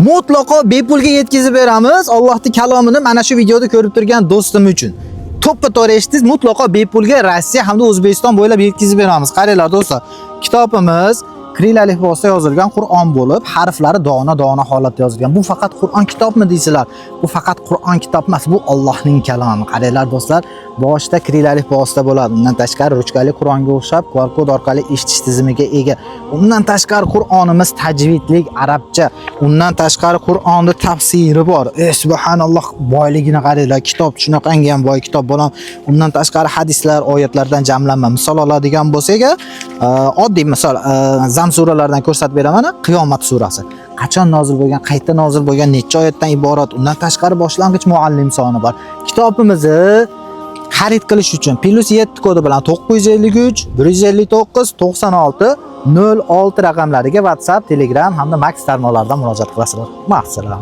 mutlaqo bepulga yetkazib beramiz. Allohning kalomini mana shu videoda ko'rib turgan do'stim uchun. To'ppa-to'g'ri eshitdingiz, mutlaqo bepulga Rossiya hamda O'zbekiston bo'ylab yetkazib beramiz. Qaranglar do'stlar, kitobimiz kiril alifbosida yozilgan Qur'on bo'lib, harflari dona-dona holatda yozilgan. Bu faqat Qur'on kitobmi deysizlar? Bu faqat Qur'on kitob emas, bu Allohning kalomi. Qaranglar do'stlar, boshida kiril alifbosida bo'ladi. Undan tashqari ruchkali Qur'onga o'xshab, QR-kod orqali eshitish tizimiga ega. Undan tashqari Qur'onimiz tajvidlik, arabcha. Undan tashqari Qur'onning tafsiri bor. Subhanalloh, boyligini qaranglar. Kitob shunaqangi ham boy kitob bo'lam. Undan tashqari hadislar, oyatlardan jamlanma. Misol oladigan bo'lsak, oddiy misol Zam suralardan ko'rsatib beraman. Qiyomat surasi. Qachon nozil bo'lgan, qayta nozil bo'lgan, necha oyatdan iborat. Undan tashqari boshlang'ich muallim soni bor. Kitobimizni xarid qilish uchun +7 kodi bilan 953 159 96 06 raqamlariga WhatsApp, Telegram hamda Max tarmoqlaridan murojaat qilasizlar. Ma'assalom.